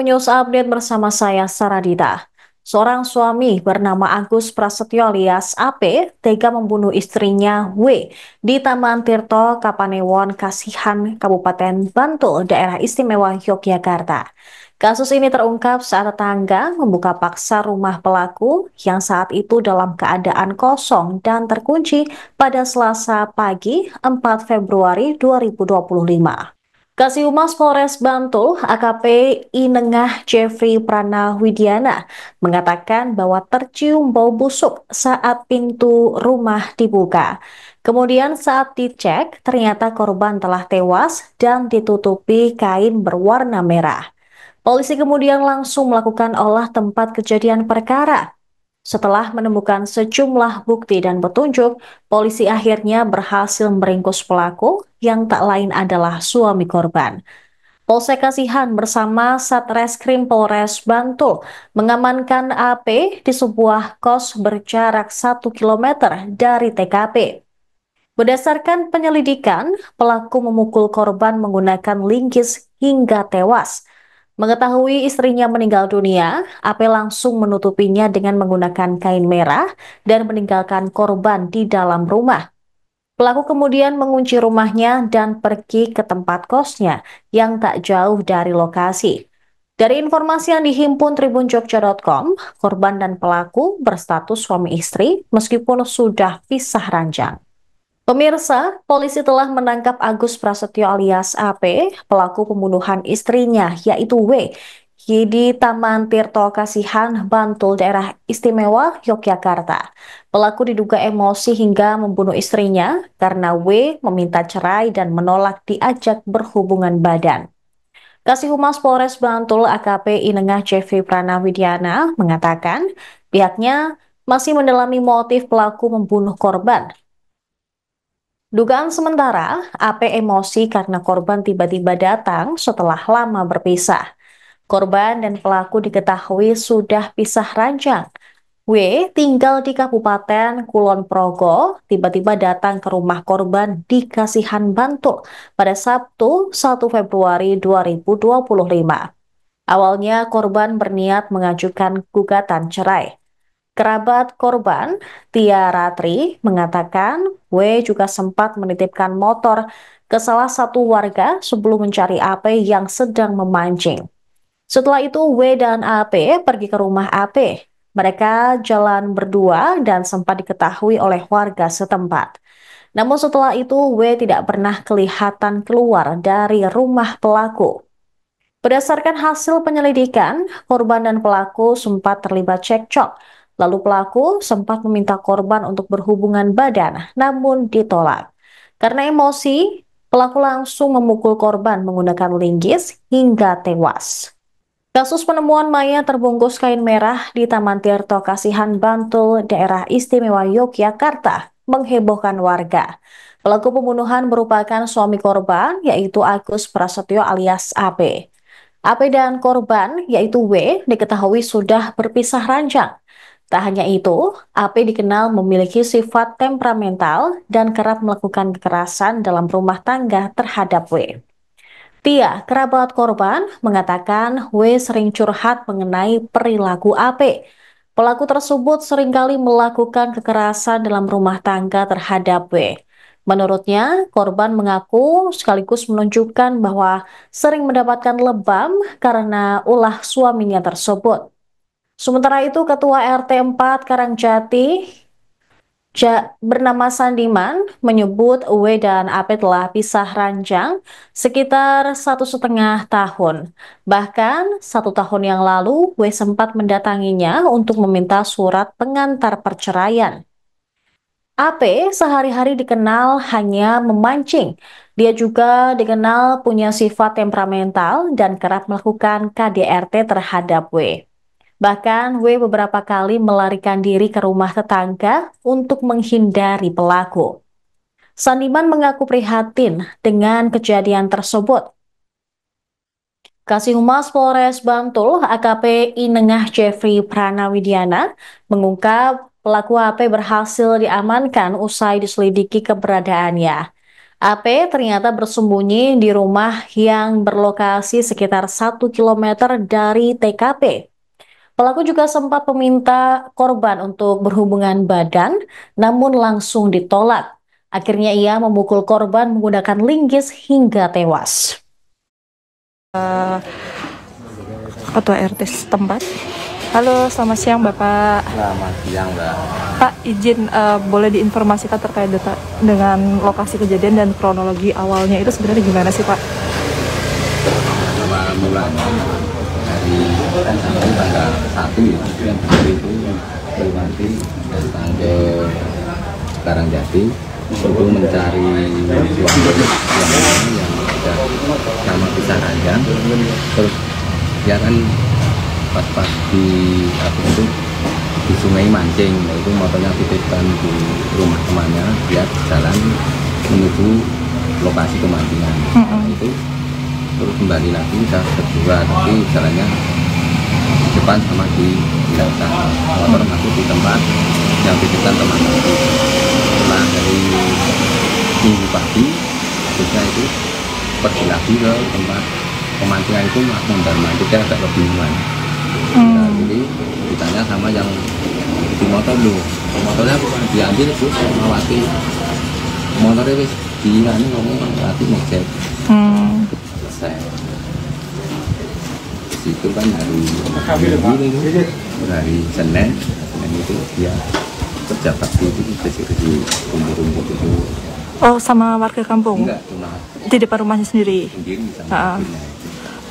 News Update bersama saya Saradita. Seorang suami bernama Agus Prasetyo alias AP tega membunuh istrinya W di Taman Tirto, Kapanewon, Kasihan, Kabupaten Bantul, Daerah Istimewa Yogyakarta. Kasus ini terungkap saat tetangga membuka paksa rumah pelaku yang saat itu dalam keadaan kosong dan terkunci pada Selasa pagi 4 Februari 2025. Kasihumas Polres Bantul, AKP Inengah Jeffrey Pranawidiana, mengatakan bahwa tercium bau busuk saat pintu rumah dibuka. Kemudian saat dicek, ternyata korban telah tewas dan ditutupi kain berwarna merah. Polisi kemudian langsung melakukan olah tempat kejadian perkara. Setelah menemukan sejumlah bukti dan petunjuk, polisi akhirnya berhasil meringkus pelaku yang tak lain adalah suami korban. Polsek Kasihan bersama Satreskrim Polres Bantul mengamankan AP di sebuah kos berjarak 1 kilometer dari TKP. Berdasarkan penyelidikan, pelaku memukul korban menggunakan linggis hingga tewas. Mengetahui istrinya meninggal dunia, AP langsung menutupinya dengan menggunakan kain merah dan meninggalkan korban di dalam rumah. Pelaku kemudian mengunci rumahnya dan pergi ke tempat kosnya yang tak jauh dari lokasi. Dari informasi yang dihimpun tribunjogja.com, korban dan pelaku berstatus suami istri meskipun sudah pisah ranjang. Pemirsa, polisi telah menangkap Agus Prasetyo alias AP, pelaku pembunuhan istrinya yaitu W, di Taman Tirto Kasihan, Bantul, Daerah Istimewa Yogyakarta. Pelaku diduga emosi hingga membunuh istrinya karena W meminta cerai dan menolak diajak berhubungan badan. Kasihumas Polres Bantul AKP Inengah Jeffrey Pranawidiana mengatakan pihaknya masih mendalami motif pelaku membunuh korban. Dugaan sementara, AP emosi karena korban tiba-tiba datang setelah lama berpisah. Korban dan pelaku diketahui sudah pisah ranjang. W tinggal di Kabupaten Kulon Progo, tiba-tiba datang ke rumah korban di Kasihan Bantul pada Sabtu 1 Februari 2025. Awalnya korban berniat mengajukan gugatan cerai. Kerabat korban, Tia Ratri, mengatakan W juga sempat menitipkan motor ke salah satu warga sebelum mencari AP yang sedang memancing. Setelah itu W dan AP pergi ke rumah AP. Mereka jalan berdua dan sempat diketahui oleh warga setempat. Namun setelah itu W tidak pernah kelihatan keluar dari rumah pelaku. Berdasarkan hasil penyelidikan, korban dan pelaku sempat terlibat cekcok. Lalu pelaku sempat meminta korban untuk berhubungan badan, namun ditolak. Karena emosi, pelaku langsung memukul korban menggunakan linggis hingga tewas. Kasus penemuan mayat terbungkus kain merah di Taman Tirto Kasihan Bantul, Daerah Istimewa Yogyakarta, menghebohkan warga. Pelaku pembunuhan merupakan suami korban, yaitu Agus Prasetyo alias AP. AP dan korban, yaitu W, diketahui sudah berpisah ranjang. Tak hanya itu, AP dikenal memiliki sifat temperamental dan kerap melakukan kekerasan dalam rumah tangga terhadap W. Tia, kerabat korban, mengatakan W sering curhat mengenai perilaku AP. Pelaku tersebut seringkali melakukan kekerasan dalam rumah tangga terhadap W. Menurutnya, korban mengaku sekaligus menunjukkan bahwa sering mendapatkan lebam karena ulah suaminya tersebut. Sementara itu, Ketua RT 4 Karangjati bernama Sandiman menyebut W dan AP telah pisah ranjang sekitar 1,5 tahun. Bahkan 1 tahun yang lalu, W sempat mendatanginya untuk meminta surat pengantar perceraian. AP sehari-hari dikenal hanya memancing. Dia juga dikenal punya sifat temperamental dan kerap melakukan KDRT terhadap W. Bahkan W beberapa kali melarikan diri ke rumah tetangga untuk menghindari pelaku. Sandiman mengaku prihatin dengan kejadian tersebut. Kasihumas Polres Bantul AKP Inengah Jeffrey Pranawidiana mengungkap pelaku AP berhasil diamankan usai diselidiki keberadaannya. AP ternyata bersembunyi di rumah yang berlokasi sekitar 1 kilometer dari TKP. Pelaku juga sempat meminta korban untuk berhubungan badan, namun langsung ditolak. Akhirnya ia memukul korban menggunakan linggis hingga tewas. Ketua RT setempat. Halo, selamat siang Bapak. Selamat siang Mbak. Pak, izin boleh diinformasikan terkait dengan lokasi kejadian dan kronologi awalnya itu sebenarnya gimana sih Pak? Awal mulanya dari tanggal 1 ya, yang hari itu Bupati datang ke Karangjati untuk mencari suami yang sudah lama pisah ranjang. Terus ya kan pas di apa itu di sungai mancing, nah itu motornya titipkan di rumah temannya, dia jalan menuju lokasi pemancingan. Nah, itu terus kembali lagi saya berdua, tapi jalannya di depan sama di belakang, motor masuk di tempat yang titipkan teman itu. Setelah dari minggu pagi terusnya itu pergi lagi ke tempat pemancingan itu mondar-mandir, dia agak kebingungan. Nah, jadi ditanya sama yang di motor, lu motornya diambil terus melewati motornya wis diilani ngomong melewati ngecek. Selesai situ kan hari Senin itu dia kerja bakti itu bersih-bersih rumput-rumput itu. Oh, sama warga kampung? Enggak, cuma di depan rumahnya sendiri sama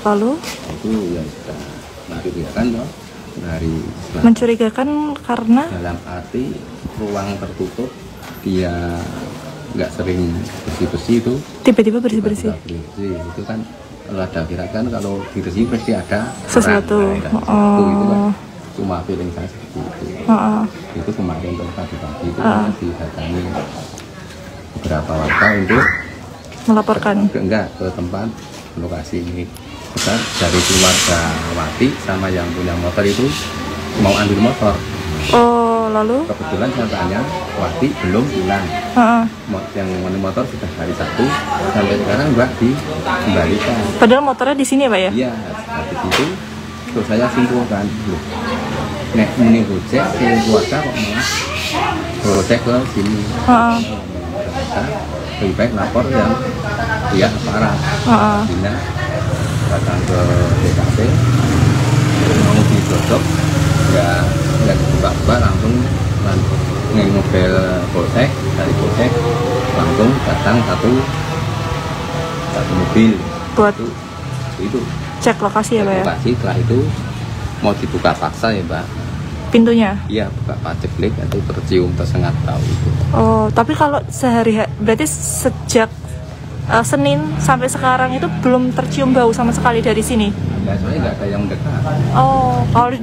lalu itu ya sudah mencurigakan loh, dari mencurigakan karena dalam arti ruang tertutup dia nggak sering bersih-bersih itu, tiba-tiba bersih-bersih. Itu kan kalau ada kira kan kalau bersih pasti ada sesuatu. Itu kan cuma feeling saya seperti itu. Itu kemarin pagi-pagi itu didatangi beberapa warga untuk melaporkan ke tempat lokasi ini. Kita dari keluarga Wati sama yang punya motor itu mau ambil motor. Oh, lalu Kebetulan saya tanya, Wati belum pulang. Yang motor sudah hari Sabtu sampai sekarang Mbak dikembalikan. Padahal motornya di sini ya Pak ya? Iya, habis itu terus saya simpulkan, loh, nek muni gojek ke keluarga kok malah gojek ke sini. Lebih baik lapor yang pihak aparat. Dina datang ke TKP mau dicocok, ya nggak dibuka-buka, langsung mobil polsek, dari polsek langsung datang satu mobil buat itu cek lokasi ya Pak ya? lokasi. Setelah itu mau dibuka paksa ya Mbak, pintunya? Iya, buka paceklik itu tercium tersengat tahu itu. Oh, tapi kalau sehari berarti sejak Senin sampai sekarang itu belum tercium bau sama sekali dari sini? Ya, soalnya nggak ada yang dekat. Oh, kalau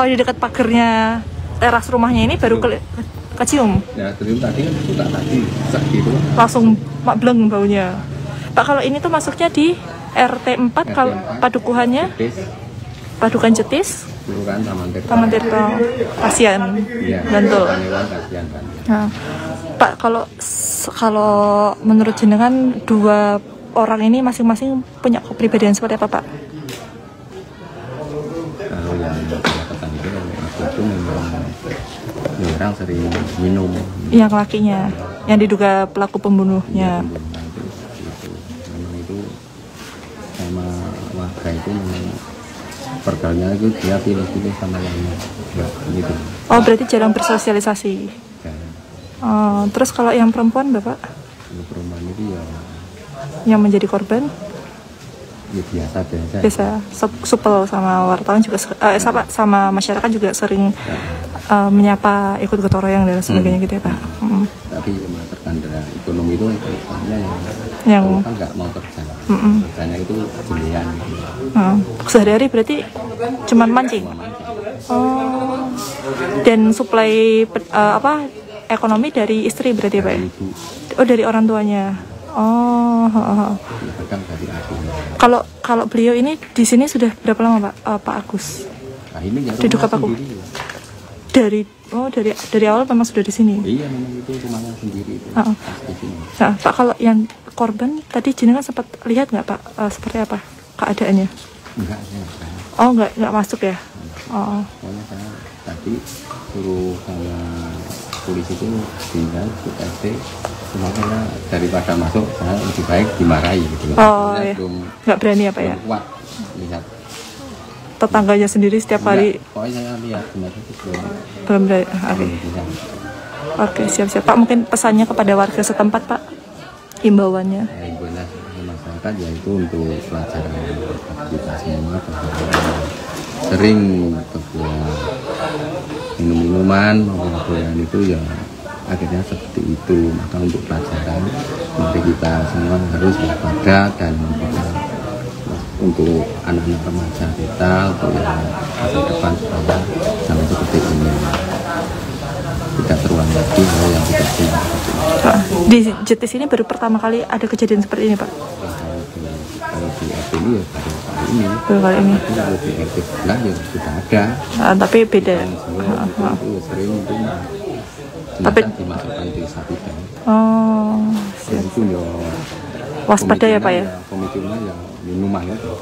di dekat pagernya teras rumahnya ini baru kecium? Ya, tercium tadi buka tadi, gitu. Langsung bleng baunya. Pak, kalau ini tuh masuknya di RT 4, kalau padukuhannya? Padukan Jetis? Kelurahan Taman Tirto. Kasihan. Iya, Bantul. kasihan kan. Nah, Pak, kalau menurut jenengan dua orang ini masing-masing punya kepribadian seperti apa Pak? Kalau yang kelihatan itu aku itu memang orang sering minum. Yang lakinya, yang diduga pelaku pembunuhnya. Memang itu sama warga itu memang pergaulannya itu dia pilih-pilih sama yang gitu. Oh, berarti jarang bersosialisasi. Oh, terus kalau yang perempuan Bapak? Yang perempuan itu ya yang menjadi korban? Ya biasa. Biasa, supel sama wartawan juga, sama masyarakat juga sering menyapa, ikut gotong royong dan sebagainya gitu ya Pak. Tapi terkandala ekonomi itu yang kan nggak mau kerja. Kerjanya itu sendirian. Sehari-hari berarti cuman mancing. Oh, dan suplai ekonomi dari istri berarti Pak? Oh, dari orang tuanya. Oh. Kalau beliau ini di sini sudah berapa lama Pak? Pak Agus? Nah, ini diduga Pak dari awal memang sudah di sini. Iya, memang itu rumahnya sendiri itu. Di sini. Nah, Pak, kalau yang korban tadi jenengan sempat lihat nggak Pak, seperti apa keadaannya? Enggak, saya enggak. Oh, nggak masuk ya? Oh. Pokoknya saya tadi suruh sama polisi itu tinggal ke RT, cuma saya daripada masuk saya lebih baik dimarahi gitu loh. Oh, Saya iya. Belum Berani apa ya? kuat lihat. Tetangganya sendiri setiap hari Pokoknya saya lihat sebenarnya itu belum berani. Oke. bisa. Oke, siap-siap Pak. Mungkin pesannya kepada warga setempat Pak, himbauannya. Himbauannya masyarakat yaitu untuk pelajaran kita semua bahwa sering terbuat minum-minuman maupun itu ya akhirnya seperti itu. Maka untuk pelajaran mari kita semua harus waspada dan untuk anak-anak remaja kita untuk yang masa depan supaya jangan seperti ini, tidak terulang lagi hal yang tidak benar. Pak, di Jetis ini baru pertama kali ada kejadian seperti ini Pak? Kalau di RT ini ya Baru baru kali ini. kali ini. Tapi kalau di RT sebelah ya sudah ada. Tapi beda. Itu sering itu Tapi dimasukkan di sapi dan oh, itu ya waspada ya Pak ya? Pemicunya ya minuman itu.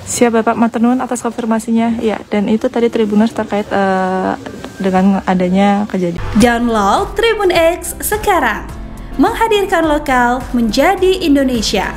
Siap Bapak Matenun atas konfirmasinya ya. Dan itu tadi Tribuners terkait dengan adanya kejadian. Download Tribun X sekarang, menghadirkan lokal menjadi Indonesia.